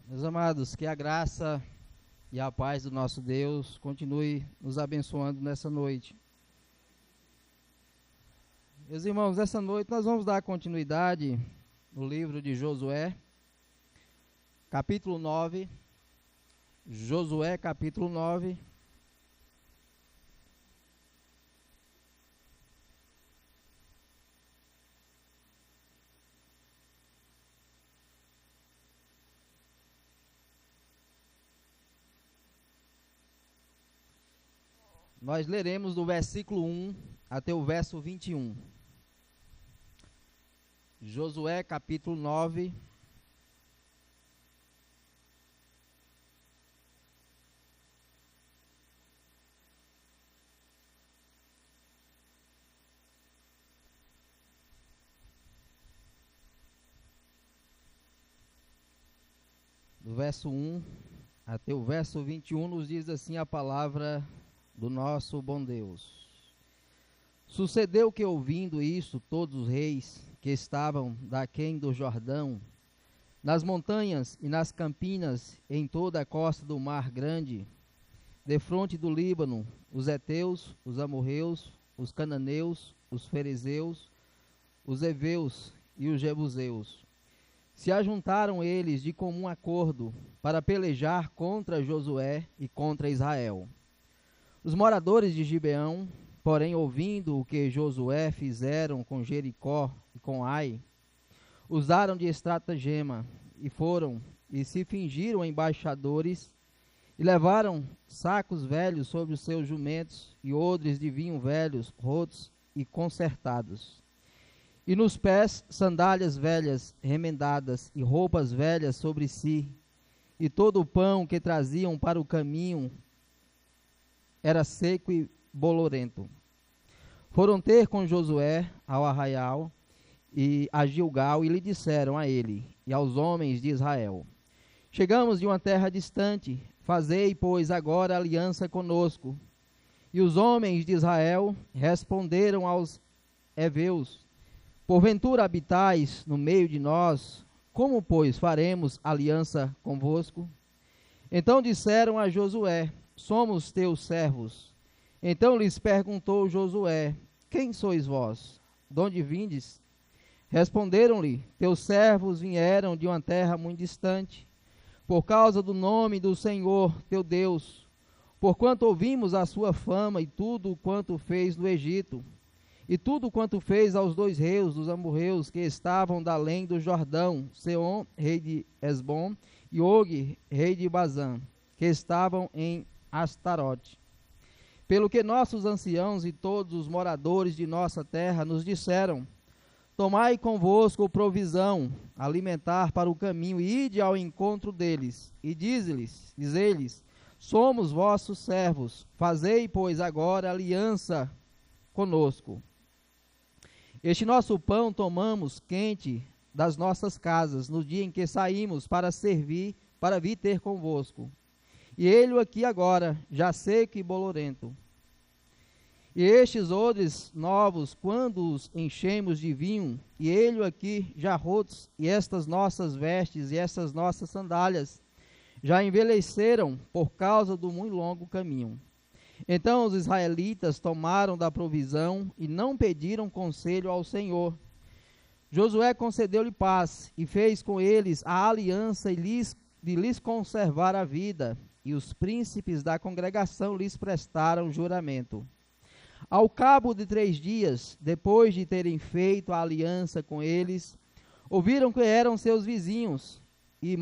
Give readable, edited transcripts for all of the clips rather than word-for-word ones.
Meus amados, que a graça e a paz do nosso Deus continue nos abençoando nessa noite. Meus irmãos, nessa noite nós vamos dar continuidade no livro de Josué, capítulo 9. Josué, capítulo 9. Nós leremos do versículo 1 até o verso 21. Josué, capítulo 9. Do verso 1 até o verso 21, nos diz assim a palavra do nosso bom Deus. Sucedeu que, ouvindo isso, todos os reis que estavam daquém do Jordão, nas montanhas e nas campinas, em toda a costa do Mar Grande, defronte do Líbano, os heteus, os amorreus, os cananeus, os ferezeus, os heveus e os jebuseus, se ajuntaram eles de comum acordo para pelejar contra Josué e contra Israel. Os moradores de Gibeão, porém, ouvindo o que Josué fizeram com Jericó e com Ai, usaram de estratagema e foram e se fingiram embaixadores e levaram sacos velhos sobre os seus jumentos e odres de vinho velhos, rotos e consertados. E nos pés sandálias velhas remendadas e roupas velhas sobre si, e todo o pão que traziam para o caminho era seco e bolorento. Foram ter com Josué ao arraial e a Gilgal e lhe disseram a ele e aos homens de Israel: chegamos de uma terra distante, fazei, pois, agora aliança conosco. E os homens de Israel responderam aos heveus: porventura habitais no meio de nós, como, pois, faremos aliança convosco? Então disseram a Josué: somos teus servos. Então lhes perguntou Josué: quem sois vós? De onde vindes? Responderam-lhe: teus servos vieram de uma terra muito distante, por causa do nome do Senhor teu Deus, porquanto ouvimos a sua fama e tudo quanto fez no Egito, e tudo quanto fez aos dois reis dos amorreus que estavam da além do Jordão, Seom, rei de Esbom, e Og, rei de Bazã, que estavam em Astarote. Pelo que nossos anciãos e todos os moradores de nossa terra nos disseram: tomai convosco provisão, alimentar para o caminho, e ide ao encontro deles, e diz-lhes, somos vossos servos, fazei, pois, agora aliança conosco. Este nosso pão tomamos quente das nossas casas, no dia em que saímos para vir ter convosco. E ele aqui agora, já seco e bolorento. E estes odres novos, quando os enchemos de vinho, e ele aqui já rotos, e estas nossas vestes e estas nossas sandálias, já envelheceram por causa do muito longo caminho. Então os israelitas tomaram da provisão e não pediram conselho ao Senhor. Josué concedeu-lhe paz e fez com eles a aliança de lhes conservar a vida, e os príncipes da congregação lhes prestaram juramento. Ao cabo de 3 dias, depois de terem feito a aliança com eles, ouviram que eram seus vizinhos e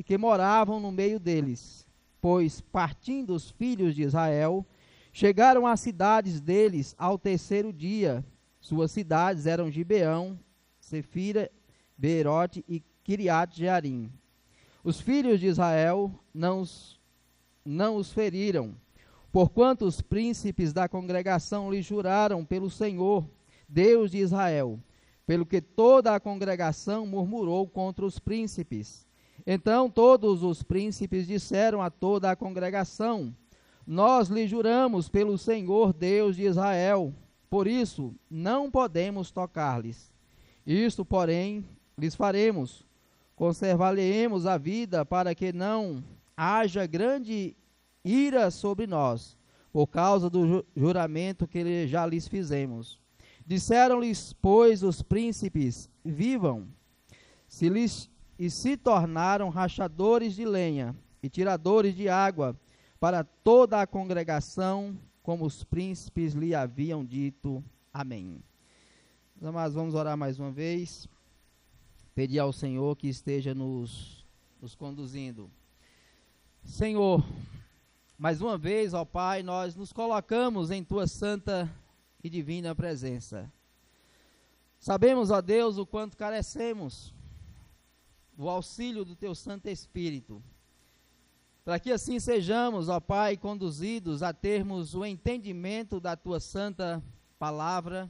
que moravam no meio deles, pois, partindo os filhos de Israel, chegaram às cidades deles ao 3º dia. Suas cidades eram Gibeão, Sefira, Beerote e Kiriat Jearim. Os filhos de Israel não os feriram, porquanto os príncipes da congregação lhe juraram pelo Senhor, Deus de Israel, pelo que toda a congregação murmurou contra os príncipes. Então todos os príncipes disseram a toda a congregação: nós lhe juramos pelo Senhor Deus de Israel, por isso não podemos tocar-lhes. Isto, porém, lhes faremos, conservar-lhe-emos a vida, para que não haja grande ira sobre nós, por causa do juramento que já lhes fizemos. Disseram-lhes, pois, os príncipes: vivam, e se tornaram rachadores de lenha e tiradores de água para toda a congregação, como os príncipes lhe haviam dito. Amém. Meus amados, vamos orar mais uma vez, pedir ao Senhor que esteja nos conduzindo. Senhor, mais uma vez, ó Pai, nós nos colocamos em Tua santa e divina presença. Sabemos, ó Deus, o quanto carecemos do auxílio do Teu Santo Espírito, para que assim sejamos, ó Pai, conduzidos a termos o entendimento da Tua santa palavra.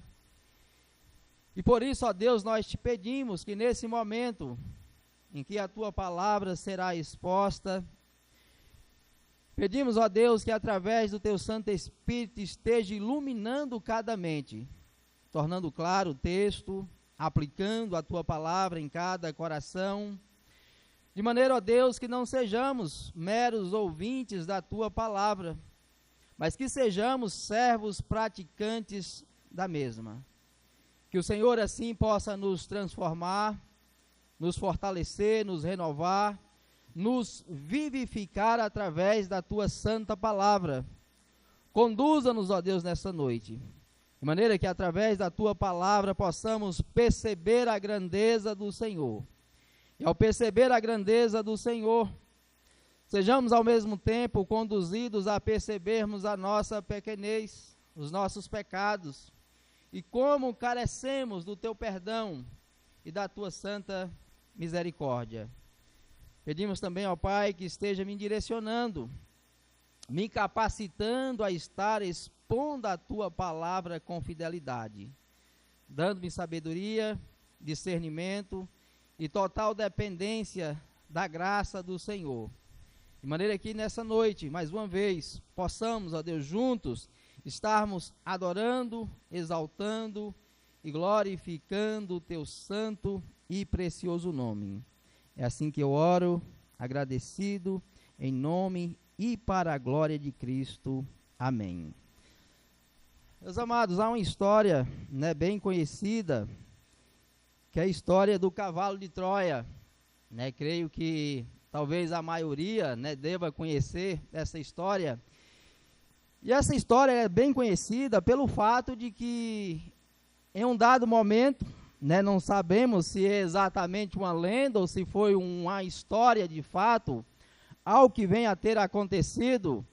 E por isso, ó Deus, nós te pedimos que nesse momento em que a Tua palavra será exposta, pedimos, ó Deus, que através do Teu Santo Espírito esteja iluminando cada mente, tornando claro o texto, aplicando a Tua palavra em cada coração, de maneira, ó Deus, que não sejamos meros ouvintes da Tua palavra, mas que sejamos servos praticantes da mesma. Que o Senhor assim possa nos transformar, nos fortalecer, nos renovar, nos vivificar através da Tua santa palavra. Conduza-nos, ó Deus, nessa noite, de maneira que através da Tua palavra possamos perceber a grandeza do Senhor. E ao perceber a grandeza do Senhor, sejamos ao mesmo tempo conduzidos a percebermos a nossa pequenez, os nossos pecados, e como carecemos do Teu perdão e da Tua santa misericórdia. Pedimos também ao Pai que esteja me direcionando, me capacitando a estar expondo a Tua palavra com fidelidade, dando-me sabedoria, discernimento e total dependência da graça do Senhor. De maneira que nessa noite, mais uma vez, possamos, ó Deus, juntos estarmos adorando, exaltando e glorificando o Teu santo e precioso nome. É assim que eu oro, agradecido, em nome e para a glória de Cristo. Amém. Meus amados, há uma história, bem conhecida, que é a história do cavalo de Troia. Creio que talvez a maioria deva conhecer essa história. E essa história é bem conhecida pelo fato de que, em um dado momento, não sabemos se é exatamente uma lenda ou se foi uma história de fato, algo que venha a ter acontecido,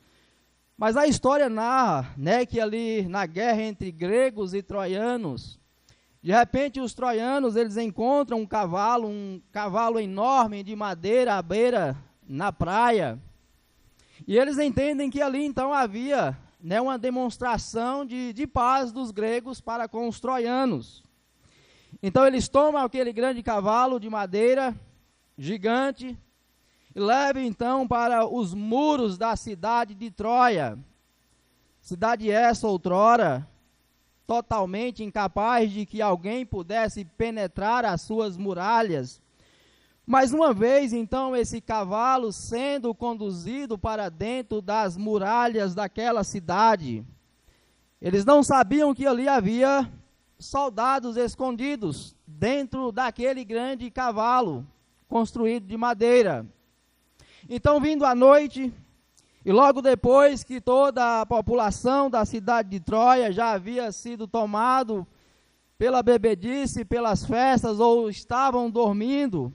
mas a história narra que ali na guerra entre gregos e troianos, de repente os troianos eles encontram um cavalo enorme de madeira à beira na praia. E eles entendem que ali então havia uma demonstração de paz dos gregos para com os troianos. Então eles tomam aquele grande cavalo de madeira, gigante, e levam então para os muros da cidade de Troia. Cidade essa outrora totalmente incapaz de que alguém pudesse penetrar as suas muralhas. Mais uma vez, então, esse cavalo sendo conduzido para dentro das muralhas daquela cidade. Eles não sabiam que ali havia soldados escondidos dentro daquele grande cavalo construído de madeira. Então, vindo à noite, e logo depois que toda a população da cidade de Troia já havia sido tomado pela bebedice, pelas festas, ou estavam dormindo,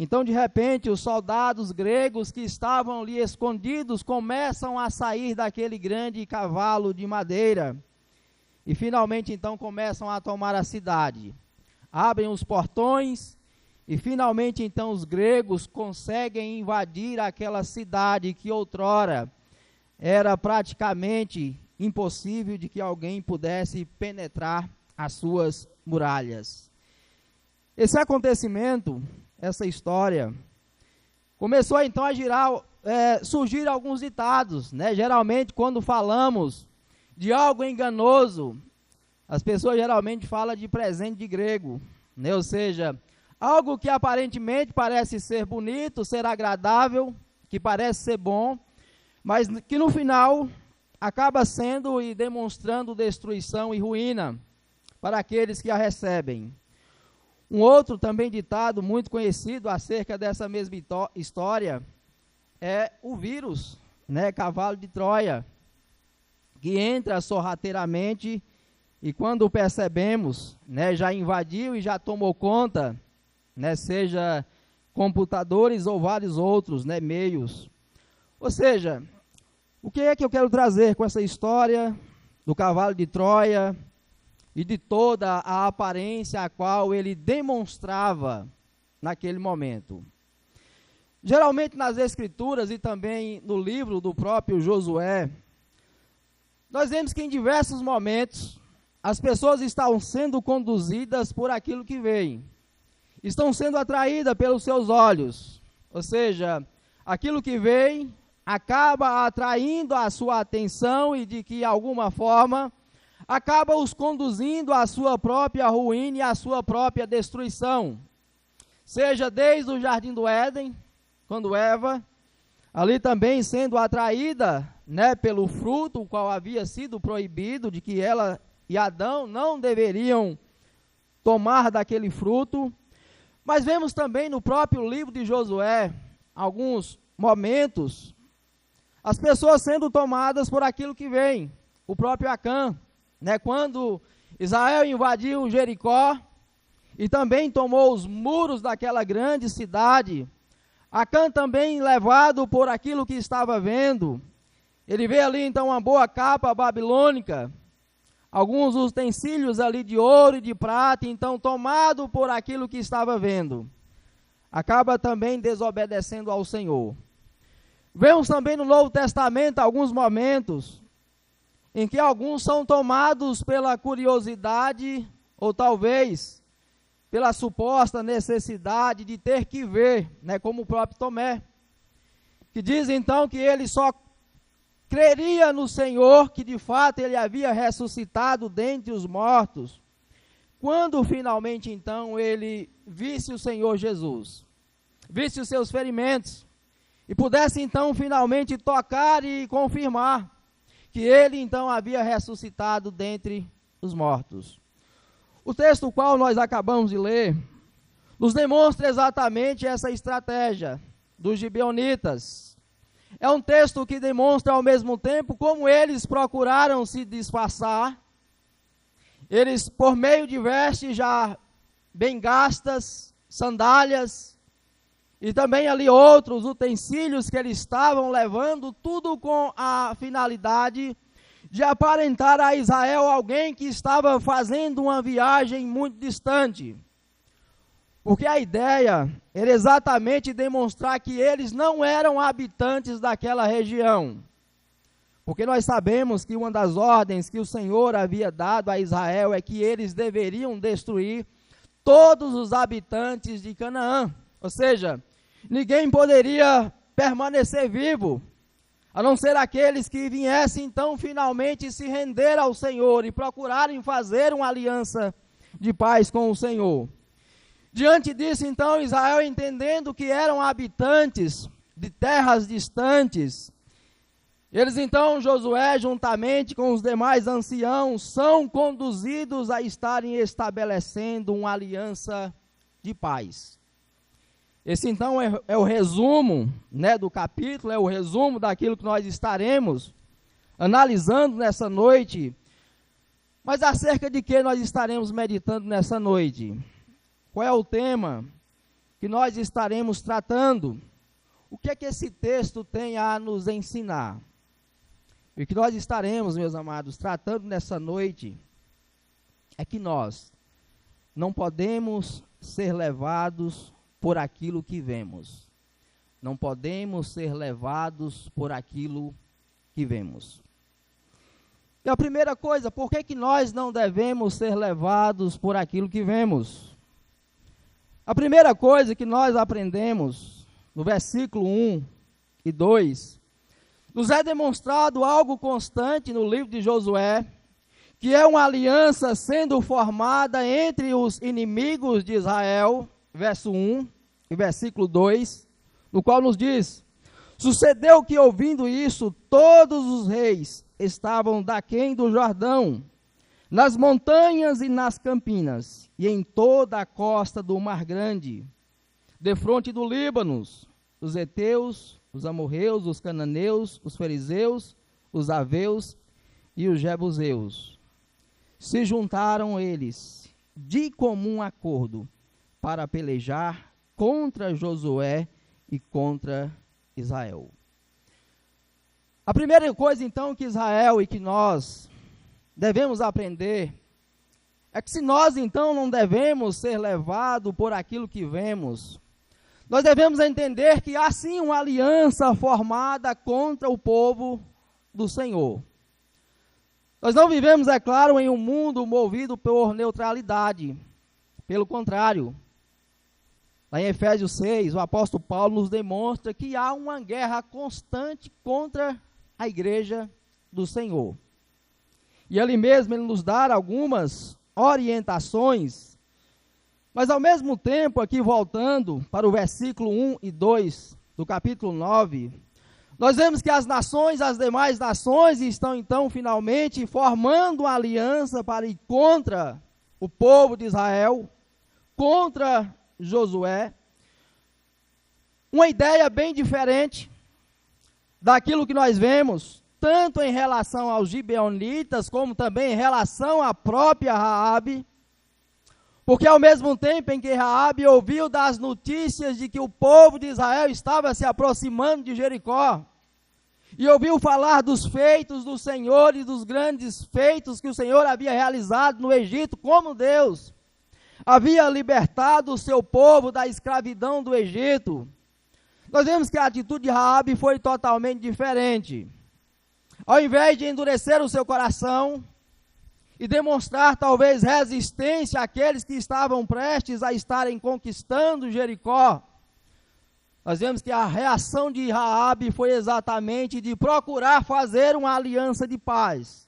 então, de repente, os soldados gregos que estavam ali escondidos começam a sair daquele grande cavalo de madeira. E finalmente, então, começam a tomar a cidade. Abrem os portões e finalmente, então, os gregos conseguem invadir aquela cidade que outrora era praticamente impossível de que alguém pudesse penetrar as suas muralhas. Esse acontecimento, essa história, começou então a surgir alguns ditados, geralmente quando falamos de algo enganoso, as pessoas geralmente falam de presente de grego, ou seja, algo que aparentemente parece ser bonito, ser agradável, que parece ser bom, mas que no final acaba sendo e demonstrando destruição e ruína para aqueles que a recebem. Um outro também ditado muito conhecido acerca dessa mesma história é o vírus, cavalo de Troia, que entra sorrateiramente e quando percebemos, já invadiu e já tomou conta, seja computadores ou vários outros meios. Ou seja, o que é que eu quero trazer com essa história do cavalo de Troia e de toda a aparência a qual ele demonstrava naquele momento? Geralmente nas Escrituras e também no livro do próprio Josué, nós vemos que em diversos momentos as pessoas estão sendo conduzidas por aquilo que veem, estão sendo atraídas pelos seus olhos, ou seja, aquilo que veem acaba atraindo a sua atenção e de que alguma forma acaba os conduzindo à sua própria ruína e à sua própria destruição, seja desde o jardim do Éden, quando Eva, ali também sendo atraída, pelo fruto, o qual havia sido proibido, de que ela e Adão não deveriam tomar daquele fruto. Mas vemos também no próprio livro de Josué, alguns momentos, as pessoas sendo tomadas por aquilo que vem. O próprio Acã, quando Israel invadiu Jericó e também tomou os muros daquela grande cidade, Acã também levado por aquilo que estava vendo, ele vê ali então uma boa capa babilônica, alguns utensílios ali de ouro e de prata, então tomado por aquilo que estava vendo, acaba também desobedecendo ao Senhor. Vemos também no Novo Testamento alguns momentos em que alguns são tomados pela curiosidade, ou talvez pela suposta necessidade de ter que ver, como o próprio Tomé, que diz então que ele só creria no Senhor, que de fato ele havia ressuscitado dentre os mortos, quando finalmente então ele visse o Senhor Jesus, visse os seus ferimentos, e pudesse então finalmente tocar e confirmar que ele então havia ressuscitado dentre os mortos. O texto qual nós acabamos de ler nos demonstra exatamente essa estratégia dos gibeonitas. É um texto que demonstra ao mesmo tempo como eles procuraram se disfarçar. Eles, por meio de vestes já bem gastas, sandálias, e também ali outros utensílios que eles estavam levando, tudo com a finalidade de aparentar a Israel alguém que estava fazendo uma viagem muito distante. Porque a ideia era exatamente demonstrar que eles não eram habitantes daquela região. Porque nós sabemos que uma das ordens que o Senhor havia dado a Israel é que eles deveriam destruir todos os habitantes de Canaã. Ou seja, ninguém poderia permanecer vivo, a não ser aqueles que viessem então finalmente se render ao Senhor e procurarem fazer uma aliança de paz com o Senhor. Diante disso então Israel, entendendo que eram habitantes de terras distantes, eles então, Josué juntamente com os demais anciãos, são conduzidos a estarem estabelecendo uma aliança de paz. Esse então é o resumo do capítulo, é o resumo daquilo que nós estaremos analisando nessa noite. Mas acerca de que nós estaremos meditando nessa noite? Qual é o tema que nós estaremos tratando? O que é que esse texto tem a nos ensinar? E o que nós estaremos, meus amados, tratando nessa noite é que nós não podemos ser levados por aquilo que vemos. Não podemos ser levados por aquilo que vemos. E a primeira coisa, por que nós não devemos ser levados por aquilo que vemos? A primeira coisa que nós aprendemos no versículo 1 e 2, nos é demonstrado algo constante no livro de Josué, que é uma aliança sendo formada entre os inimigos de Israel, verso 1 e versículo 2, no qual nos diz: sucedeu que, ouvindo isso, todos os reis estavam daquém do Jordão, nas montanhas e nas campinas, e em toda a costa do Mar Grande, defronte do Líbano, os heteus, os amorreus, os cananeus, os fariseus, os aveus e os jebuseus. Se juntaram eles de comum acordo para pelejar contra Josué e contra Israel. A primeira coisa, então, que Israel e que nós devemos aprender é que se nós, então, não devemos ser levados por aquilo que vemos, nós devemos entender que há sim uma aliança formada contra o povo do Senhor. Nós não vivemos, é claro, em um mundo movido por neutralidade. Pelo contrário, lá em Efésios 6, o apóstolo Paulo nos demonstra que há uma guerra constante contra a igreja do Senhor. E ali mesmo ele nos dá algumas orientações, mas ao mesmo tempo, aqui voltando para o versículo 1 e 2 do capítulo 9, nós vemos que as nações, as demais nações, estão então finalmente formando uma aliança para ir contra o povo de Israel, contra Josué. Uma ideia bem diferente daquilo que nós vemos, tanto em relação aos gibeonitas, como também em relação à própria Raabe, porque ao mesmo tempo em que Raabe ouviu das notícias de que o povo de Israel estava se aproximando de Jericó, e ouviu falar dos feitos do Senhor e dos grandes feitos que o Senhor havia realizado no Egito, como Deus havia libertado o seu povo da escravidão do Egito, nós vemos que a atitude de Raabe foi totalmente diferente. Ao invés de endurecer o seu coração e demonstrar talvez resistência àqueles que estavam prestes a estarem conquistando Jericó, nós vemos que a reação de Raabe foi exatamente de procurar fazer uma aliança de paz.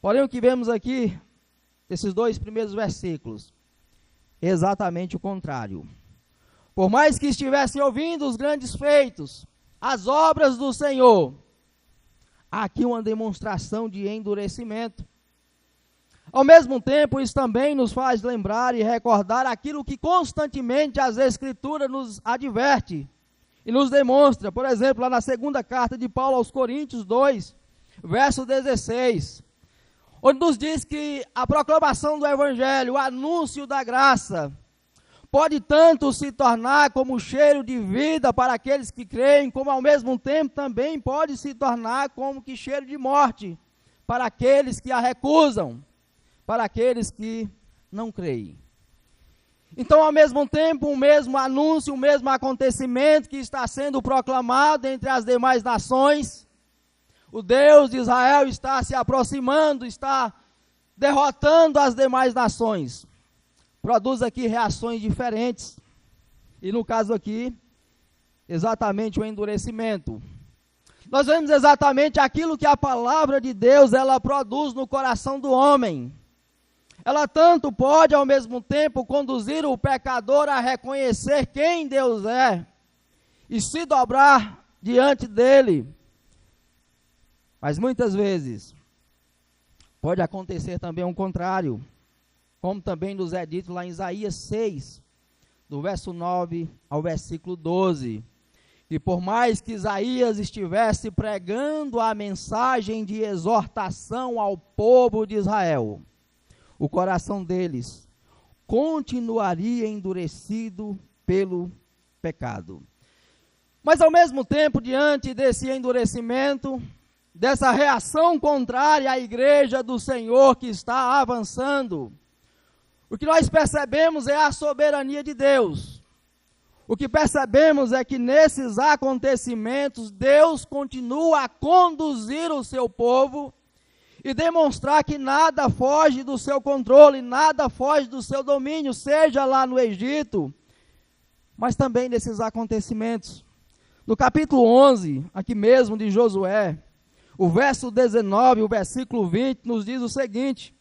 Porém, o que vemos aqui, esses dois primeiros versículos, é exatamente o contrário. Por mais que estivessem ouvindo os grandes feitos, as obras do Senhor, há aqui uma demonstração de endurecimento. Ao mesmo tempo, isso também nos faz lembrar e recordar aquilo que constantemente as Escrituras nos adverte e nos demonstra. Por exemplo, lá na segunda carta de Paulo aos Coríntios 2, verso 16, onde nos diz que a proclamação do Evangelho, o anúncio da graça, pode tanto se tornar como cheiro de vida para aqueles que creem, como ao mesmo tempo também pode se tornar como que cheiro de morte para aqueles que a recusam, para aqueles que não creem. Então, ao mesmo tempo, o mesmo anúncio, o mesmo acontecimento que está sendo proclamado entre as demais nações, o Deus de Israel está se aproximando, está derrotando as demais nações. Produz aqui reações diferentes. E no caso aqui, exatamente o endurecimento. Nós vemos exatamente aquilo que a palavra de Deus, ela produz no coração do homem. Ela tanto pode, ao mesmo tempo, conduzir o pecador a reconhecer quem Deus é e se dobrar diante dele. Mas muitas vezes pode acontecer também o contrário, como também nos é dito lá em Isaías 6, do verso 9 ao versículo 12, que por mais que Isaías estivesse pregando a mensagem de exortação ao povo de Israel, o coração deles continuaria endurecido pelo pecado. Mas ao mesmo tempo, diante desse endurecimento, dessa reação contrária à igreja do Senhor que está avançando, o que nós percebemos é a soberania de Deus. O que percebemos é que nesses acontecimentos, Deus continua a conduzir o seu povo e demonstrar que nada foge do seu controle, nada foge do seu domínio, seja lá no Egito, mas também nesses acontecimentos. No capítulo 11, aqui mesmo de Josué, o verso 19, o versículo 20, nos diz o seguinte: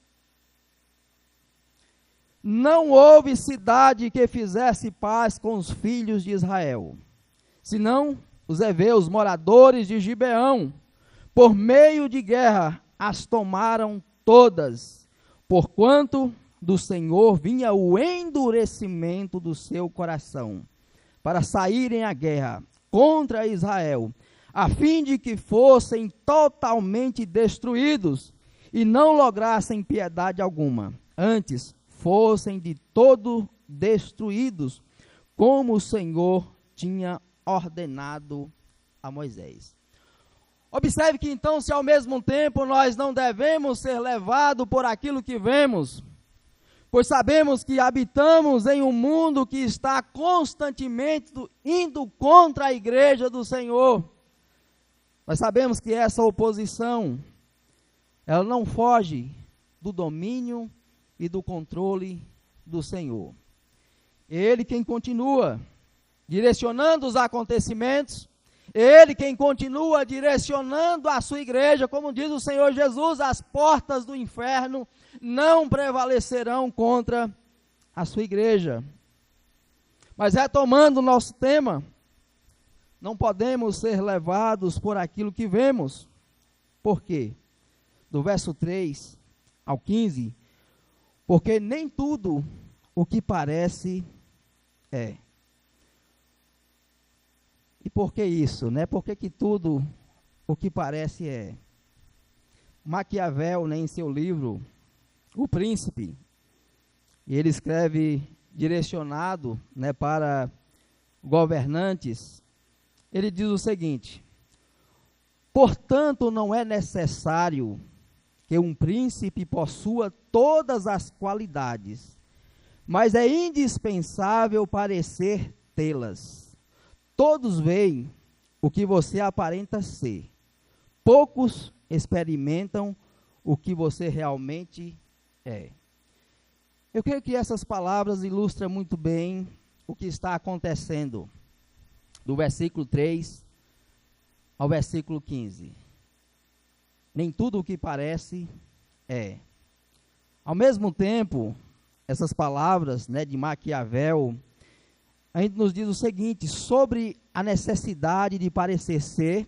não houve cidade que fizesse paz com os filhos de Israel, senão os heveus, moradores de Gibeão, por meio de guerra, as tomaram todas, porquanto do Senhor vinha o endurecimento do seu coração, para saírem à guerra contra Israel, a fim de que fossem totalmente destruídos, e não lograssem piedade alguma, antes fossem de todo destruídos, como o Senhor tinha ordenado a Moisés. Observe que então, se ao mesmo tempo nós não devemos ser levados por aquilo que vemos, pois sabemos que habitamos em um mundo que está constantemente indo contra a igreja do Senhor, nós sabemos que essa oposição, ela não foge do domínio e do controle do Senhor. Ele quem continua direcionando os acontecimentos, Ele quem continua direcionando a sua igreja, como diz o Senhor Jesus, as portas do inferno não prevalecerão contra a sua igreja. Mas retomando o nosso tema, não podemos ser levados por aquilo que vemos. Por quê? Do verso 3 ao 15, porque nem tudo o que parece é. E por que isso, né? Por que tudo o que parece é? Maquiavel, né, em seu livro, O Príncipe, ele escreve direcionado, né, para governantes, ele diz o seguinte: portanto, não é necessário que um príncipe possua todas as qualidades, mas é indispensável parecer tê-las. Todos veem o que você aparenta ser, poucos experimentam o que você realmente é. Eu creio que essas palavras ilustram muito bem o que está acontecendo, do versículo 3 ao versículo 15. Nem tudo o que parece é. Ao mesmo tempo, essas palavras, né, de Maquiavel, a gente nos diz o seguinte, sobre a necessidade de parecer ser,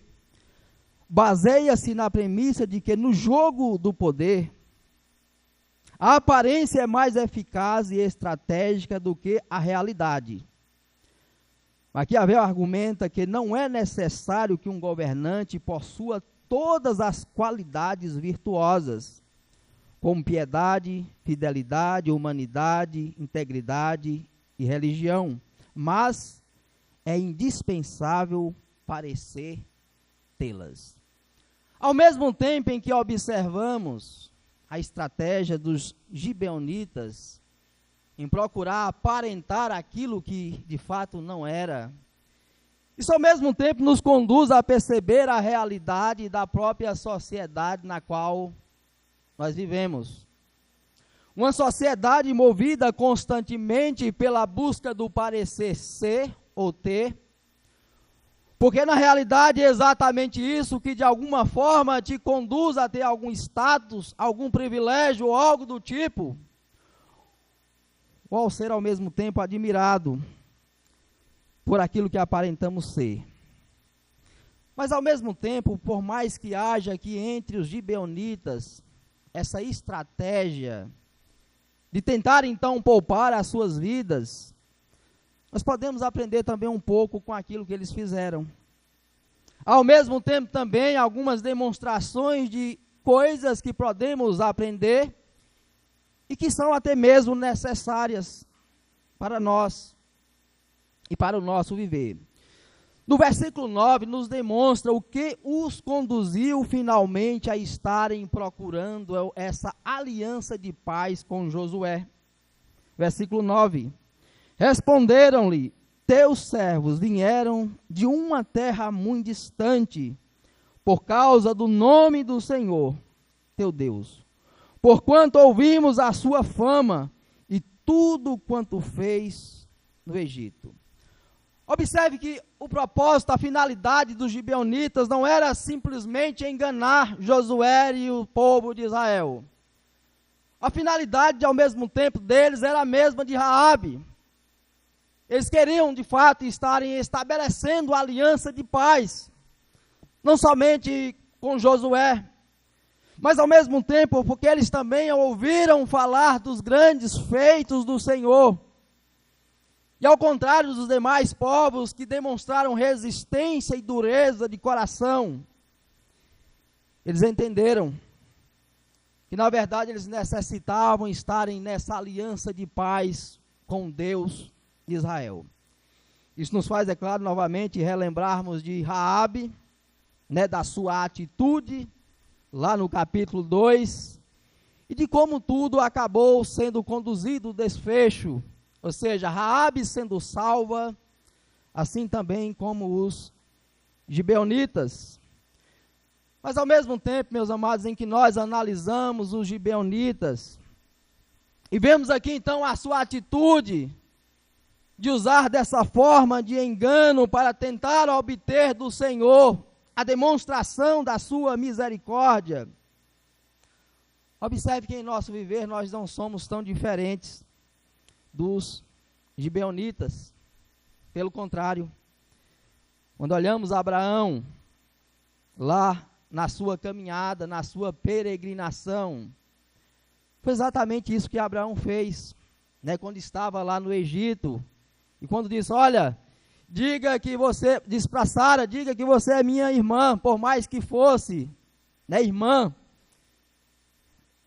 baseia-se na premissa de que no jogo do poder, a aparência é mais eficaz e estratégica do que a realidade. Maquiavel argumenta que não é necessário que um governante possua todas as qualidades virtuosas, como piedade, fidelidade, humanidade, integridade e religião, mas é indispensável parecer tê-las. Ao mesmo tempo em que observamos a estratégia dos gibeonitas em procurar aparentar aquilo que de fato não era, isso ao mesmo tempo nos conduz a perceber a realidade da própria sociedade na qual nós vivemos. Uma sociedade movida constantemente pela busca do parecer ser ou ter, porque na realidade é exatamente isso que de alguma forma te conduz a ter algum status, algum privilégio ou algo do tipo, ou ao ser ao mesmo tempo admirado por aquilo que aparentamos ser. Mas ao mesmo tempo, por mais que haja aqui entre os gibeonitas essa estratégia de tentar então poupar as suas vidas, nós podemos aprender também um pouco com aquilo que eles fizeram. Ao mesmo tempo também algumas demonstrações de coisas que podemos aprender e que são até mesmo necessárias para nós e para o nosso viver. No versículo 9 nos demonstra o que os conduziu finalmente a estarem procurando essa aliança de paz com Josué. Versículo 9. Responderam-lhe, teus servos vieram de uma terra muito distante, por causa do nome do Senhor, teu Deus. Porquanto ouvimos a sua fama e tudo quanto fez no Egito. Observe que o propósito, a finalidade dos gibeonitas não era simplesmente enganar Josué e o povo de Israel. A finalidade, ao mesmo tempo, deles era a mesma de Raabe. Eles queriam, de fato, estarem estabelecendo aliança de paz, não somente com Josué, mas ao mesmo tempo, porque eles também ouviram falar dos grandes feitos do Senhor. E ao contrário dos demais povos que demonstraram resistência e dureza de coração, eles entenderam que na verdade eles necessitavam estarem nessa aliança de paz com Deus de Israel. Isso nos faz, é claro, novamente relembrarmos de Raabe, da sua atitude, lá no capítulo 2, e de como tudo acabou sendo conduzido o desfecho, ou seja, Raabe sendo salva, assim também como os gibeonitas. Mas ao mesmo tempo, meus amados, em que nós analisamos os gibeonitas, e vemos aqui então a sua atitude, de usar dessa forma de engano para tentar obter do Senhor a demonstração da sua misericórdia. Observe que em nosso viver nós não somos tão diferentes dos gibeonitas. Pelo contrário, quando olhamos Abraão, lá na sua caminhada, na sua peregrinação, foi exatamente isso que Abraão fez, quando estava lá no Egito, e quando disse, olha, diz para Sara, diga que você é minha irmã, por mais que fosse, irmã,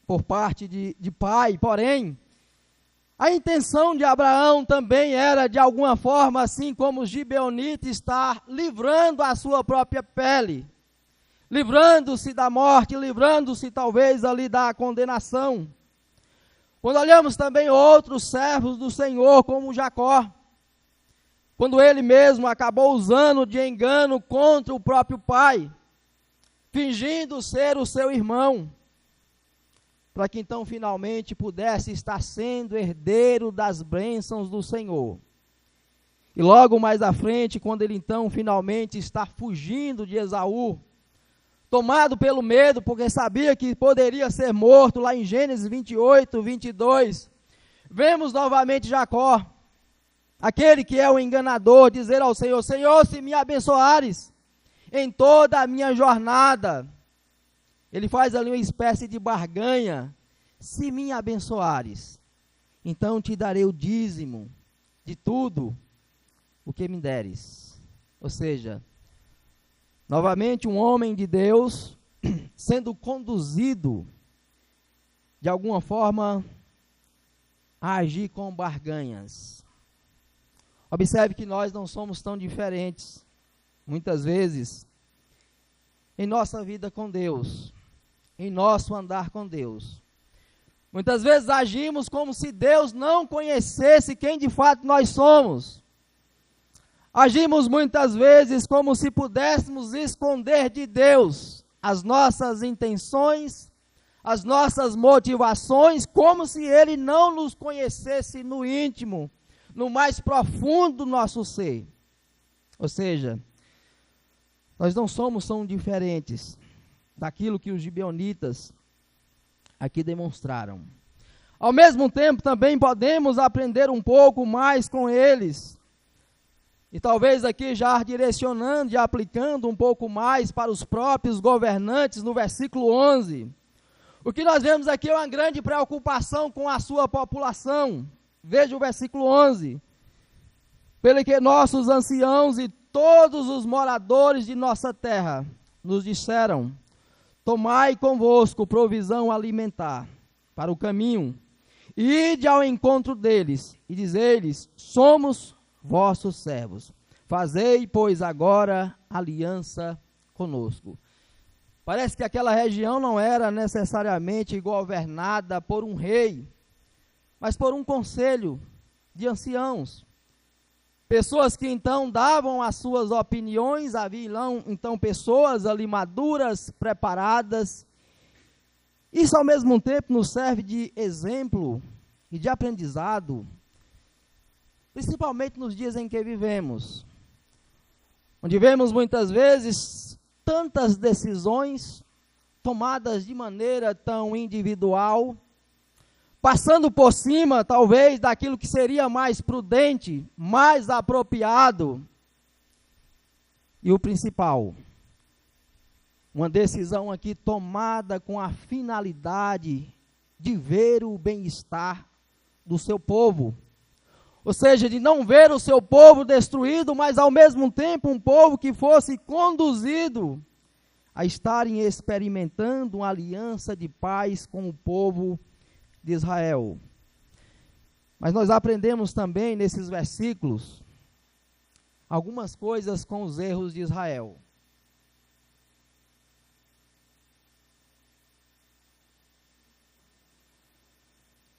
por parte de pai, porém, a intenção de Abraão também era, de alguma forma, assim como os gibeonitas, estar livrando a sua própria pele, livrando-se da morte, livrando-se talvez ali da condenação. Quando olhamos também outros servos do Senhor, como Jacó, quando ele mesmo acabou usando de engano contra o próprio pai, fingindo ser o seu irmão, para que então finalmente pudesse estar sendo herdeiro das bênçãos do Senhor. E logo mais à frente, quando ele então finalmente está fugindo de Esaú, tomado pelo medo, porque sabia que poderia ser morto, lá em Gênesis 28, 22, vemos novamente Jacó, aquele que é o enganador, dizer ao Senhor, Senhor, se me abençoares em toda a minha jornada, ele faz ali uma espécie de barganha, se me abençoares, então te darei o dízimo de tudo o que me deres. Ou seja, novamente um homem de Deus sendo conduzido de alguma forma a agir com barganhas. Observe que nós não somos tão diferentes, muitas vezes, em nossa vida com Deus, em nosso andar com Deus. Muitas vezes agimos como se Deus não conhecesse quem de fato nós somos. Agimos muitas vezes como se pudéssemos esconder de Deus as nossas intenções, as nossas motivações, como se Ele não nos conhecesse no íntimo, no mais profundo do nosso ser. Ou seja, nós não somos tão diferentes daquilo que os gibeonitas aqui demonstraram. Ao mesmo tempo, também podemos aprender um pouco mais com eles. E talvez aqui já direcionando e aplicando um pouco mais para os próprios governantes, no versículo 11. O que nós vemos aqui é uma grande preocupação com a sua população. Veja o versículo 11. Pelo que nossos anciãos e todos os moradores de nossa terra nos disseram, tomai convosco provisão alimentar para o caminho, e ide ao encontro deles, e dizei-lhes, somos vossos servos. Fazei, pois, agora aliança conosco. Parece que aquela região não era necessariamente governada por um rei, mas por um conselho de anciãos. Pessoas que então davam as suas opiniões, haviam então pessoas ali maduras, preparadas. Isso ao mesmo tempo nos serve de exemplo e de aprendizado, principalmente nos dias em que vivemos, onde vemos muitas vezes tantas decisões tomadas de maneira tão individual, passando por cima, talvez, daquilo que seria mais prudente, mais apropriado. E o principal, uma decisão aqui tomada com a finalidade de ver o bem-estar do seu povo. Ou seja, de não ver o seu povo destruído, mas ao mesmo tempo um povo que fosse conduzido a estarem experimentando uma aliança de paz com o povo de Israel. Mas nós aprendemos também nesses versículos algumas coisas com os erros de Israel.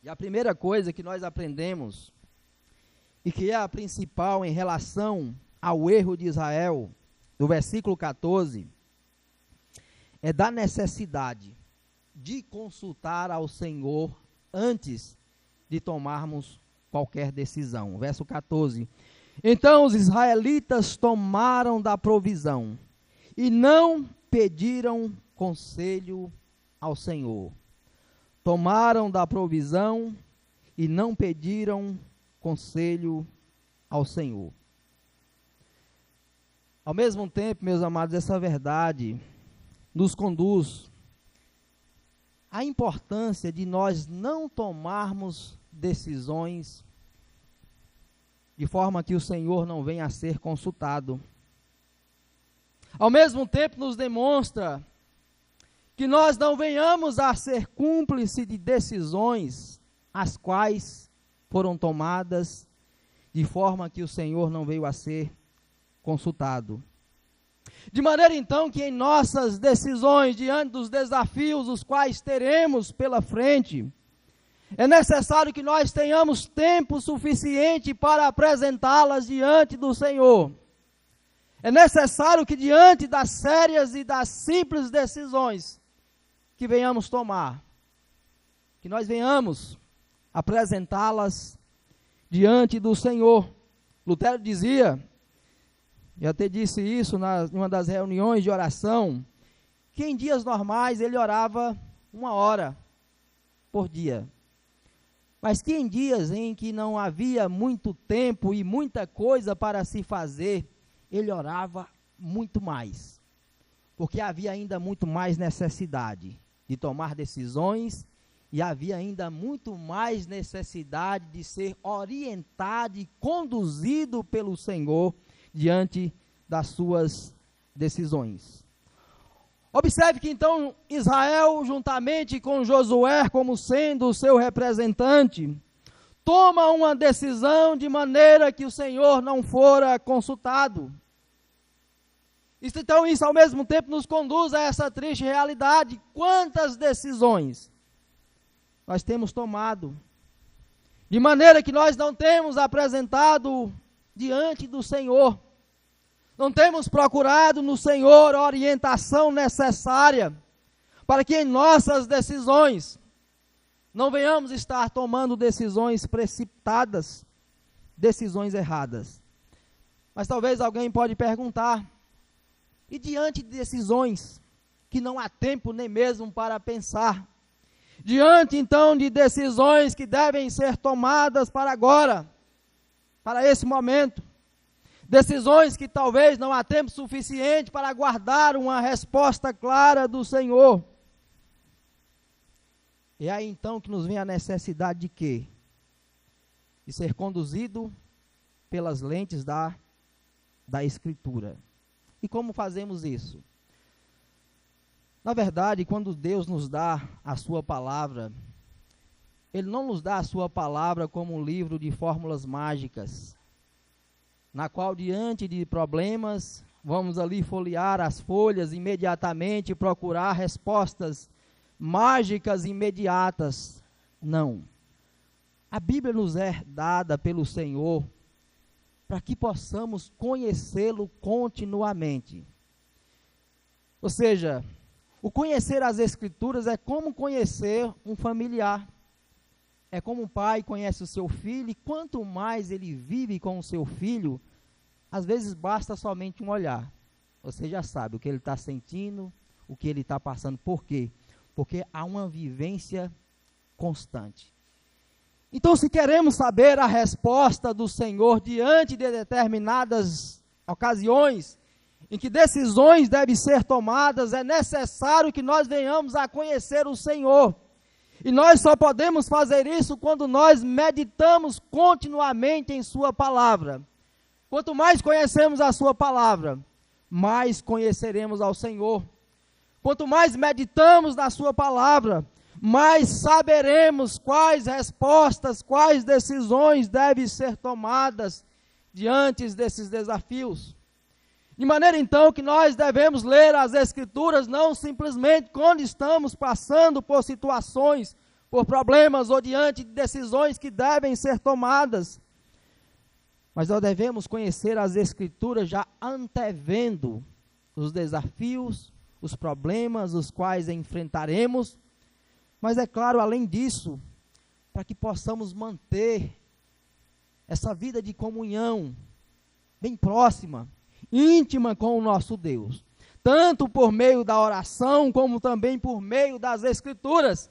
E a primeira coisa que nós aprendemos, e que é a principal em relação ao erro de Israel, do versículo 14, é da necessidade de consultar ao Senhor antes de tomarmos qualquer decisão. Verso 14. Então os israelitas tomaram da provisão e não pediram conselho ao Senhor. Tomaram da provisão e não pediram conselho ao Senhor. Ao mesmo tempo, meus amados, essa verdade nos conduz à importância de nós não tomarmos decisões de forma que o Senhor não venha a ser consultado. Ao mesmo tempo, nos demonstra que nós não venhamos a ser cúmplice de decisões as quais foram tomadas de forma que o Senhor não veio a ser consultado. De maneira então que em nossas decisões, diante dos desafios os quais teremos pela frente, é necessário que nós tenhamos tempo suficiente para apresentá-las diante do Senhor. É necessário que diante das sérias e das simples decisões que venhamos tomar, que nós venhamos apresentá-las diante do Senhor. Lutero dizia, e até disse isso em uma das reuniões de oração, que em dias normais ele orava 1 hora por dia. Mas que em dias em que não havia muito tempo e muita coisa para se fazer, ele orava muito mais. Porque havia ainda muito mais necessidade de tomar decisões e havia ainda muito mais necessidade de ser orientado e conduzido pelo Senhor diante das suas decisões. Observe que então Israel, juntamente com Josué, como sendo o seu representante, toma uma decisão de maneira que o Senhor não fora consultado. Então isso ao mesmo tempo nos conduz a essa triste realidade. Quantas decisões nós temos tomado, de maneira que nós não temos apresentado diante do Senhor, não temos procurado no Senhor a orientação necessária para que em nossas decisões não venhamos estar tomando decisões precipitadas, decisões erradas. Mas talvez alguém pode perguntar, e diante de decisões que não há tempo nem mesmo para pensar, diante então de decisões que devem ser tomadas para agora, para esse momento, decisões que talvez não há tempo suficiente para aguardar uma resposta clara do Senhor. E aí então que nos vem a necessidade de quê? De ser conduzido pelas lentes da Escritura. E como fazemos isso? Na verdade, quando Deus nos dá a sua palavra, Ele não nos dá a sua palavra como um livro de fórmulas mágicas, na qual diante de problemas, vamos ali folhear as folhas imediatamente e procurar respostas mágicas imediatas. Não. A Bíblia nos é dada pelo Senhor para que possamos conhecê-lo continuamente. Ou seja, o conhecer as Escrituras é como conhecer um familiar. É como um pai conhece o seu filho, e quanto mais ele vive com o seu filho, às vezes basta somente um olhar. Você já sabe o que ele está sentindo, o que ele está passando. Por quê? Porque há uma vivência constante. Então, se queremos saber a resposta do Senhor diante de determinadas ocasiões em que decisões devem ser tomadas, é necessário que nós venhamos a conhecer o Senhor. E nós só podemos fazer isso quando nós meditamos continuamente em sua palavra. Quanto mais conhecemos a sua palavra, mais conheceremos ao Senhor. Quanto mais meditamos na sua palavra, mais saberemos quais respostas, quais decisões devem ser tomadas diante desses desafios. De maneira então que nós devemos ler as Escrituras não simplesmente quando estamos passando por situações, por problemas ou diante de decisões que devem ser tomadas, mas nós devemos conhecer as Escrituras já antevendo os desafios, os problemas, os quais enfrentaremos. Mas é claro, além disso, para que possamos manter essa vida de comunhão bem próxima, íntima com o nosso Deus, tanto por meio da oração, como também por meio das Escrituras.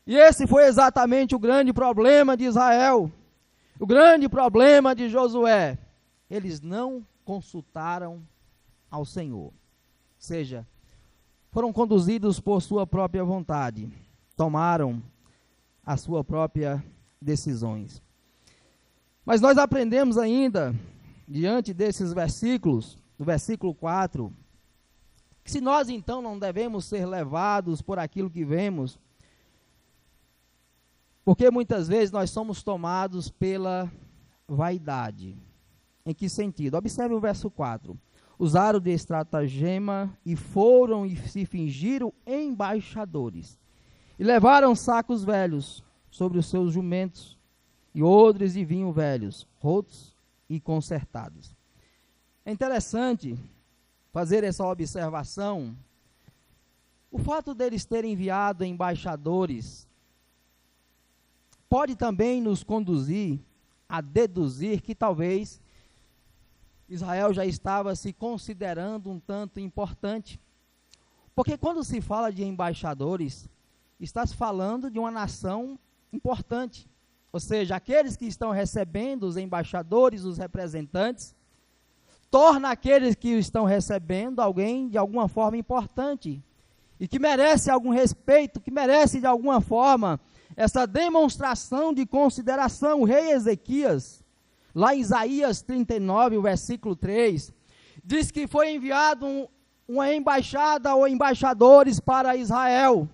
E esse foi exatamente o grande problema de Israel, o grande problema de Josué. Eles não consultaram ao Senhor, ou seja, foram conduzidos por sua própria vontade, tomaram as suas próprias decisões. Mas nós aprendemos ainda, diante desses versículos, do versículo 4, que se nós então não devemos ser levados por aquilo que vemos, porque muitas vezes nós somos tomados pela vaidade. Em que sentido? Observe o verso 4. Usaram de estratagema e foram e se fingiram embaixadores. E levaram sacos velhos sobre os seus jumentos e odres de vinho velhos, rotos e consertados. É interessante fazer essa observação. O fato deles terem enviado embaixadores pode também nos conduzir a deduzir que talvez Israel já estava se considerando um tanto importante. Porque quando se fala de embaixadores, está se falando de uma nação importante. Ou seja, aqueles que estão recebendo os embaixadores, os representantes, torna aqueles que estão recebendo alguém de alguma forma importante e que merece algum respeito, que merece de alguma forma essa demonstração de consideração. O rei Ezequias, lá em Isaías 39, o versículo 3, diz que foi enviado uma embaixada ou embaixadores para Israel.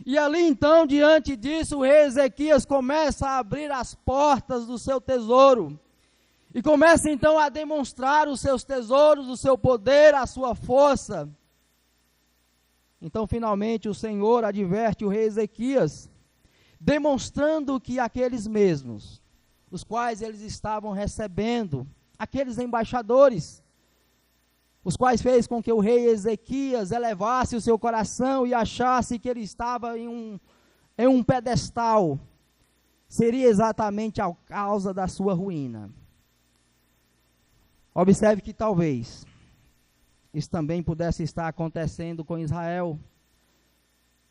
E ali então, diante disso, o rei Ezequias começa a abrir as portas do seu tesouro. E começa então a demonstrar os seus tesouros, o seu poder, a sua força. Então, finalmente, o Senhor adverte o rei Ezequias, demonstrando que aqueles mesmos, os quais eles estavam recebendo, aqueles embaixadores, os quais fez com que o rei Ezequias elevasse o seu coração e achasse que ele estava em um pedestal, seria exatamente a causa da sua ruína. Observe que talvez isso também pudesse estar acontecendo com Israel.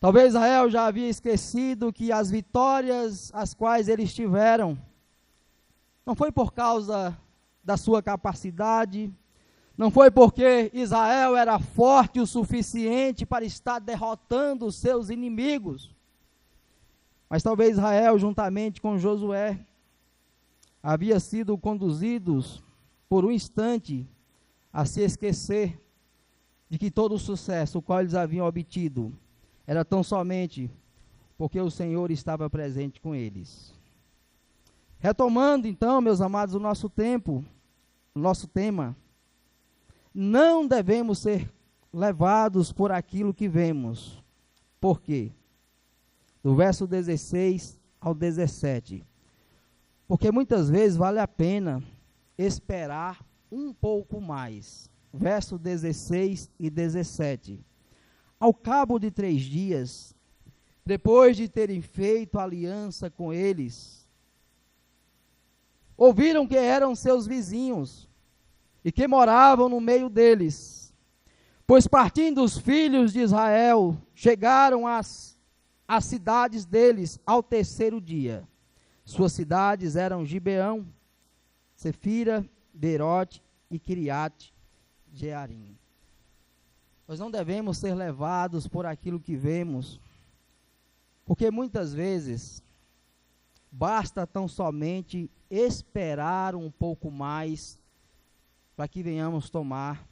Talvez Israel já havia esquecido que as vitórias as quais eles tiveram não foi por causa da sua capacidade, não foi porque Israel era forte o suficiente para estar derrotando os seus inimigos, mas talvez Israel, juntamente com Josué, havia sido conduzidos por um instante a se esquecer de que todo o sucesso o qual eles haviam obtido era tão somente porque o Senhor estava presente com eles. Retomando então, meus amados, o nosso tema, não devemos ser levados por aquilo que vemos. Por quê? Do verso 16 ao 17. Porque muitas vezes vale a pena esperar um pouco mais. Verso 16 e 17. Ao cabo de 3 dias, depois de terem feito aliança com eles, ouviram que eram seus vizinhos e que moravam no meio deles. Pois partindo os filhos de Israel, chegaram às cidades deles ao 3º dia. Suas cidades eram Gibeão, Sefira, Beerote e Kiriate Jearim. Nós não devemos ser levados por aquilo que vemos, porque muitas vezes basta tão somente esperar um pouco mais para que venhamos tomar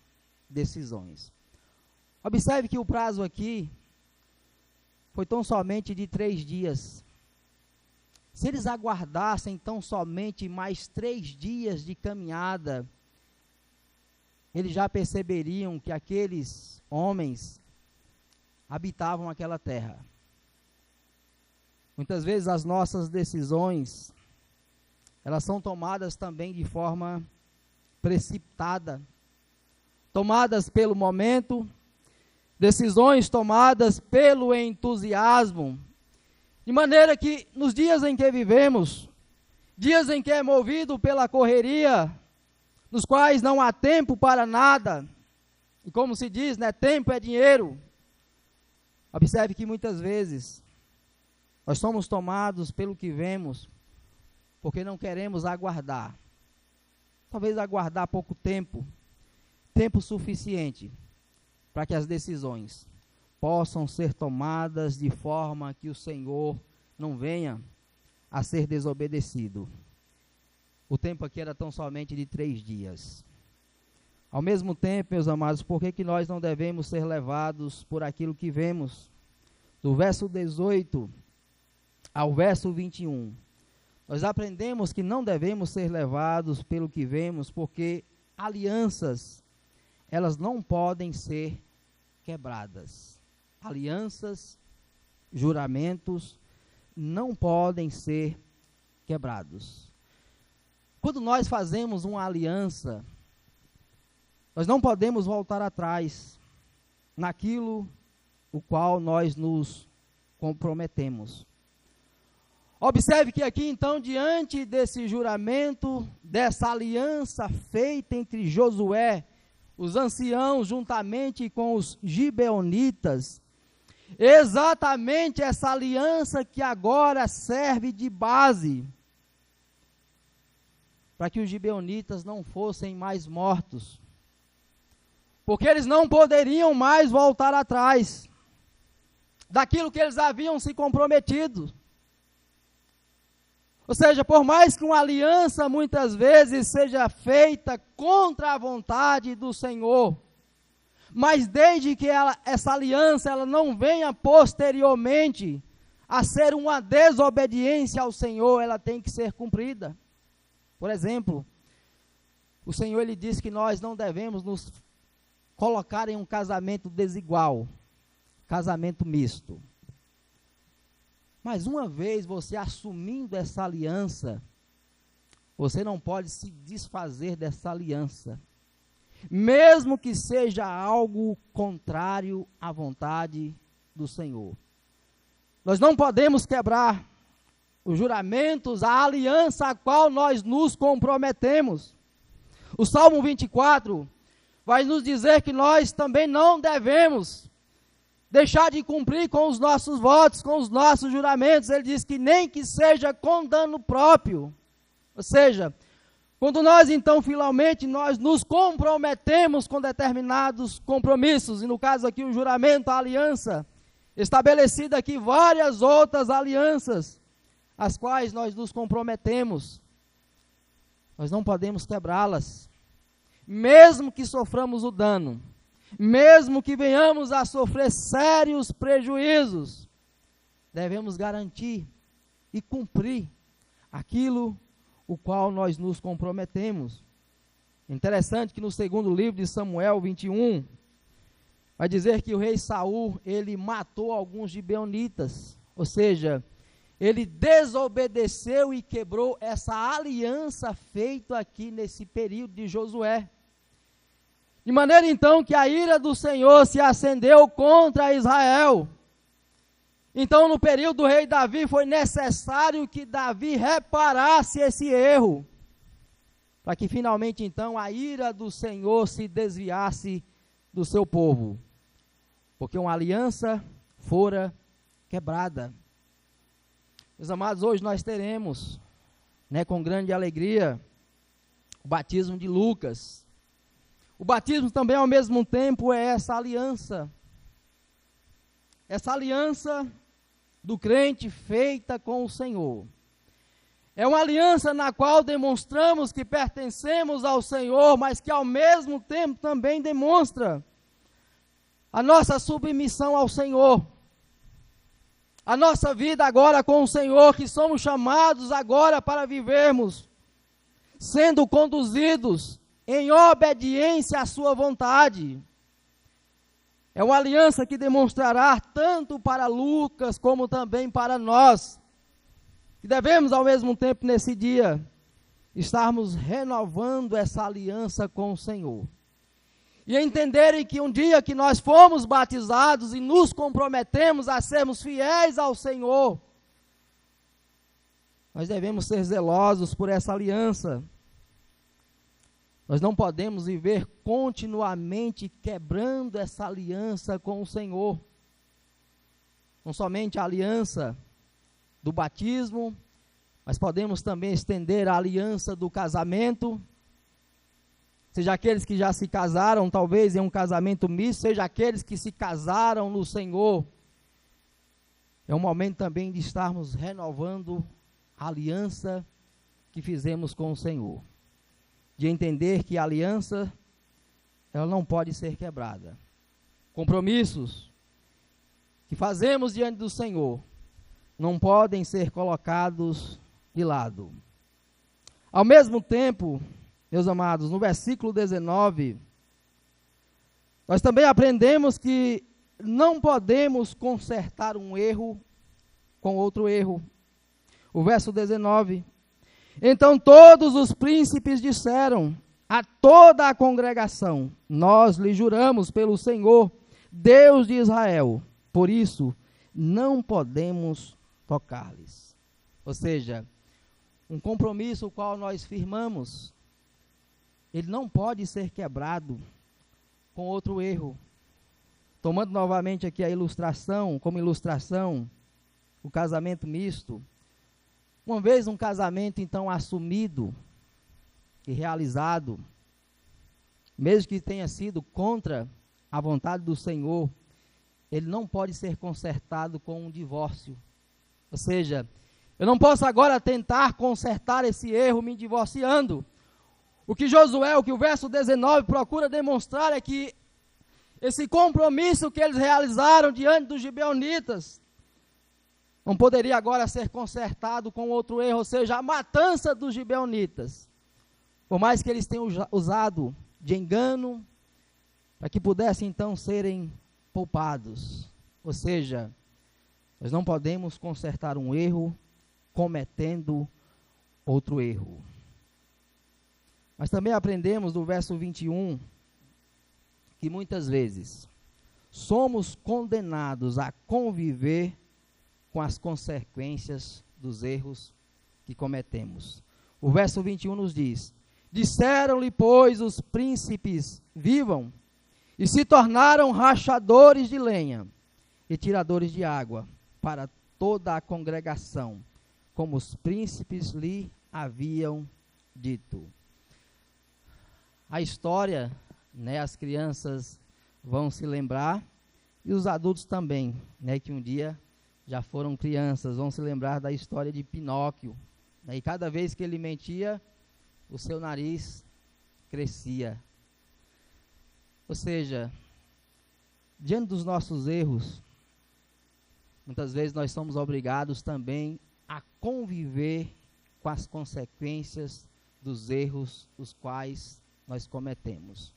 decisões. Observe que o prazo aqui foi tão somente de 3 dias. Se eles aguardassem tão somente mais 3 dias de caminhada, eles já perceberiam que aqueles homens habitavam aquela terra. Muitas vezes as nossas decisões, elas são tomadas também de forma precipitada, tomadas pelo momento, decisões tomadas pelo entusiasmo, de maneira que nos dias em que vivemos, dias em que é movido pela correria, nos quais não há tempo para nada, e como se diz, né, tempo é dinheiro. Observe que muitas vezes nós somos tomados pelo que vemos, porque não queremos aguardar. Talvez aguardar pouco tempo, tempo suficiente para que as decisões possam ser tomadas de forma que o Senhor não venha a ser desobedecido. O tempo aqui era tão somente de 3 dias. Ao mesmo tempo, meus amados, por que nós não devemos ser levados por aquilo que vemos? Do verso 18 ao verso 21, nós aprendemos que não devemos ser levados pelo que vemos, porque alianças, elas não podem ser quebradas. Alianças, juramentos, não podem ser quebrados. Quando nós fazemos uma aliança, nós não podemos voltar atrás naquilo o qual nós nos comprometemos. Observe que aqui então, diante desse juramento, dessa aliança feita entre Josué, os anciãos, juntamente com os gibeonitas, exatamente essa aliança que agora serve de base para que os gibeonitas não fossem mais mortos, porque eles não poderiam mais voltar atrás daquilo que eles haviam se comprometido. Ou seja, por mais que uma aliança muitas vezes seja feita contra a vontade do Senhor, mas desde que essa aliança ela não venha posteriormente a ser uma desobediência ao Senhor, ela tem que ser cumprida. Por exemplo, o Senhor ele diz que nós não devemos nos colocar em um casamento desigual, casamento misto. Mas uma vez você assumindo essa aliança, você não pode se desfazer dessa aliança, mesmo que seja algo contrário à vontade do Senhor. Nós não podemos quebrar os juramentos, a aliança a qual nós nos comprometemos. O Salmo 24 vai nos dizer que nós também não devemos deixar de cumprir com os nossos votos, com os nossos juramentos. Ele diz que nem que seja com dano próprio. Ou seja, quando nós então finalmente nós nos comprometemos com determinados compromissos, e no caso aqui o juramento, a aliança, estabelecida aqui várias outras alianças, as quais nós nos comprometemos, nós não podemos quebrá-las, mesmo que soframos o dano, mesmo que venhamos a sofrer sérios prejuízos, devemos garantir e cumprir aquilo o qual nós nos comprometemos. Interessante que no segundo livro de Samuel 21, vai dizer que o rei Saul, ele matou alguns gibeonitas, ou seja, ele desobedeceu e quebrou essa aliança feita aqui nesse período de Josué. De maneira então que a ira do Senhor se acendeu contra Israel. Então no período do rei Davi foi necessário que Davi reparasse esse erro, para que finalmente então a ira do Senhor se desviasse do seu povo, porque uma aliança fora quebrada. Meus amados, hoje nós teremos com grande alegria o batismo de Lucas. O batismo também, ao mesmo tempo, é essa aliança do crente feita com o Senhor. É uma aliança na qual demonstramos que pertencemos ao Senhor, mas que ao mesmo tempo também demonstra a nossa submissão ao Senhor. A nossa vida agora com o Senhor, que somos chamados agora para vivermos, sendo conduzidos em obediência à sua vontade. É uma aliança que demonstrará tanto para Lucas como também para nós, que devemos ao mesmo tempo nesse dia estarmos renovando essa aliança com o Senhor. E entenderem que um dia que nós fomos batizados e nos comprometemos a sermos fiéis ao Senhor, nós devemos ser zelosos por essa aliança. Nós não podemos viver continuamente quebrando essa aliança com o Senhor. Não somente a aliança do batismo, mas podemos também estender a aliança do casamento, seja aqueles que já se casaram, talvez em um casamento misto, seja aqueles que se casaram no Senhor. É um momento também de estarmos renovando a aliança que fizemos com o Senhor. De entender que a aliança, ela não pode ser quebrada. Compromissos que fazemos diante do Senhor não podem ser colocados de lado. Ao mesmo tempo, meus amados, no versículo 19, nós também aprendemos que não podemos consertar um erro com outro erro. O verso 19: então todos os príncipes disseram a toda a congregação: nós lhe juramos pelo Senhor, Deus de Israel, por isso não podemos tocar-lhes. Ou seja, um compromisso o qual nós firmamos, ele não pode ser quebrado com outro erro. Tomando novamente aqui a ilustração, como ilustração, o casamento misto. Uma vez um casamento então assumido e realizado, mesmo que tenha sido contra a vontade do Senhor, ele não pode ser consertado com um divórcio. Ou seja, eu não posso agora tentar consertar esse erro me divorciando. O que o verso 19 procura demonstrar é que esse compromisso que eles realizaram diante dos gibeonitas não poderia agora ser consertado com outro erro, ou seja, a matança dos gibeonitas. Por mais que eles tenham usado de engano, para que pudessem então serem poupados. Ou seja, nós não podemos consertar um erro cometendo outro erro. Mas também aprendemos do verso 21 que muitas vezes somos condenados a conviver com as consequências dos erros que cometemos. O verso 21 nos diz: disseram-lhe, pois, os príncipes: vivam, e se tornaram rachadores de lenha e tiradores de água para toda a congregação, como os príncipes lhe haviam dito. A história, as crianças vão se lembrar, e os adultos também, que um dia já foram crianças, vão se lembrar da história de Pinóquio. E cada vez que ele mentia, o seu nariz crescia. Ou seja, diante dos nossos erros, muitas vezes nós somos obrigados também a conviver com as consequências dos erros os quais nós cometemos.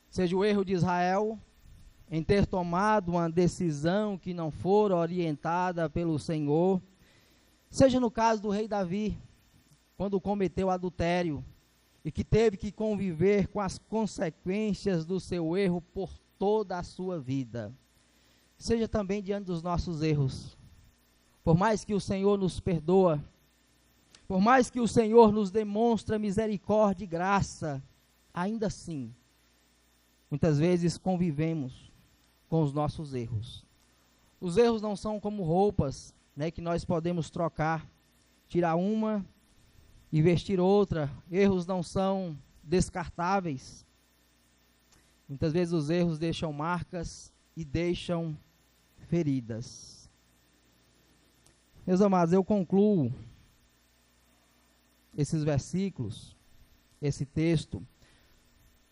Seja o erro de Israel em ter tomado uma decisão que não for orientada pelo Senhor, seja no caso do rei Davi, quando cometeu adultério e que teve que conviver com as consequências do seu erro por toda a sua vida. Seja também diante dos nossos erros. Por mais que o Senhor nos perdoa, por mais que o Senhor nos demonstra misericórdia e graça, ainda assim, muitas vezes convivemos com os nossos erros. Os erros não são como roupas, que nós podemos trocar, tirar uma e vestir outra. Erros não são descartáveis. Muitas vezes os erros deixam marcas e deixam feridas. Meus amados, eu concluo esses versículos, esse texto,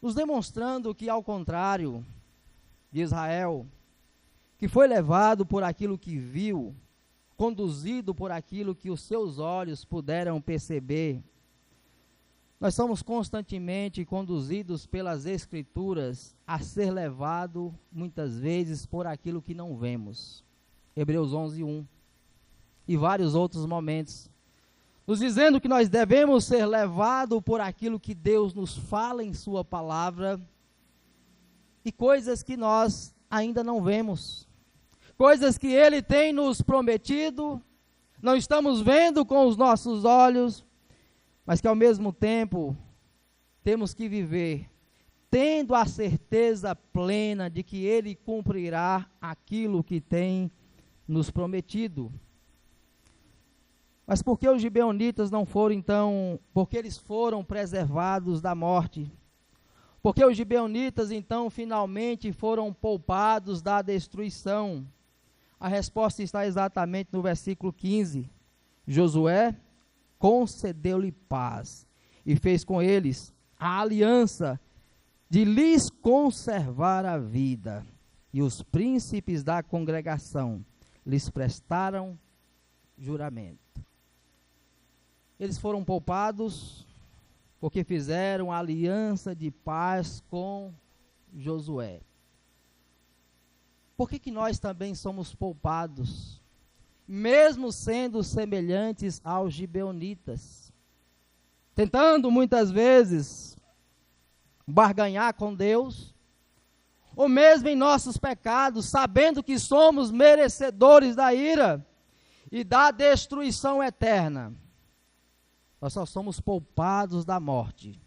nos demonstrando que, ao contrário de Israel, que foi levado por aquilo que viu, conduzido por aquilo que os seus olhos puderam perceber, nós somos constantemente conduzidos pelas Escrituras a ser levado, muitas vezes, por aquilo que não vemos. Hebreus 11:1. E vários outros momentos, nos dizendo que nós devemos ser levados por aquilo que Deus nos fala em sua palavra, e coisas que nós ainda não vemos, coisas que Ele tem nos prometido, não estamos vendo com os nossos olhos, mas que ao mesmo tempo temos que viver, tendo a certeza plena de que Ele cumprirá aquilo que tem nos prometido. Mas por que os gibeonitas não foram então, porque eles foram preservados da morte? Porque os gibeonitas então finalmente foram poupados da destruição? A resposta está exatamente no versículo 15. Josué concedeu-lhe paz e fez com eles a aliança de lhes conservar a vida. E os príncipes da congregação lhes prestaram juramento. Eles foram poupados porque fizeram aliança de paz com Josué. Por que nós também somos poupados, mesmo sendo semelhantes aos gibeonitas? Tentando muitas vezes barganhar com Deus, ou mesmo em nossos pecados, sabendo que somos merecedores da ira e da destruição eterna. Nós só somos poupados da morte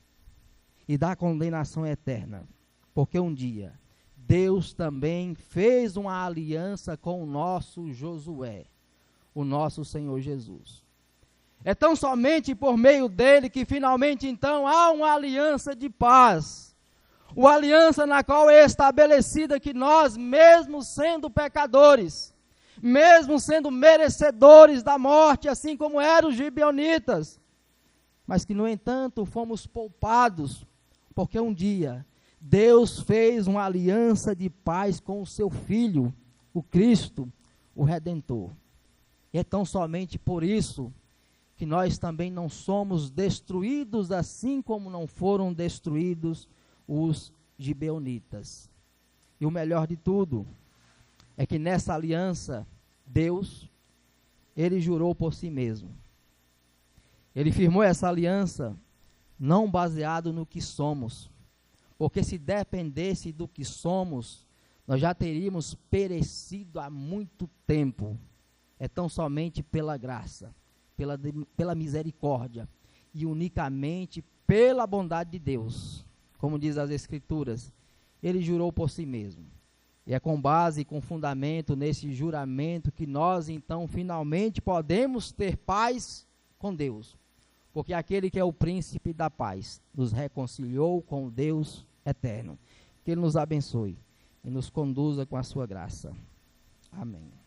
e da condenação eterna, porque um dia Deus também fez uma aliança com o nosso Josué, o nosso Senhor Jesus. É tão somente por meio dele que finalmente então há uma aliança de paz, uma aliança na qual é estabelecida que nós, mesmo sendo pecadores, mesmo sendo merecedores da morte, assim como eram os gibeonitas, mas que, no entanto, fomos poupados, porque um dia Deus fez uma aliança de paz com o seu Filho, o Cristo, o Redentor. E é tão somente por isso que nós também não somos destruídos, assim como não foram destruídos os gibeonitas. E o melhor de tudo é que nessa aliança, Deus, Ele jurou por si mesmo. Ele firmou essa aliança não baseado no que somos, porque se dependesse do que somos, nós já teríamos perecido há muito tempo. É tão somente pela graça, pela misericórdia e unicamente pela bondade de Deus. Como diz as Escrituras, Ele jurou por si mesmo. E é com base e com fundamento nesse juramento que nós então finalmente podemos ter paz com Deus. Porque aquele que é o príncipe da paz nos reconciliou com o Deus eterno. Que Ele nos abençoe e nos conduza com a sua graça. Amém.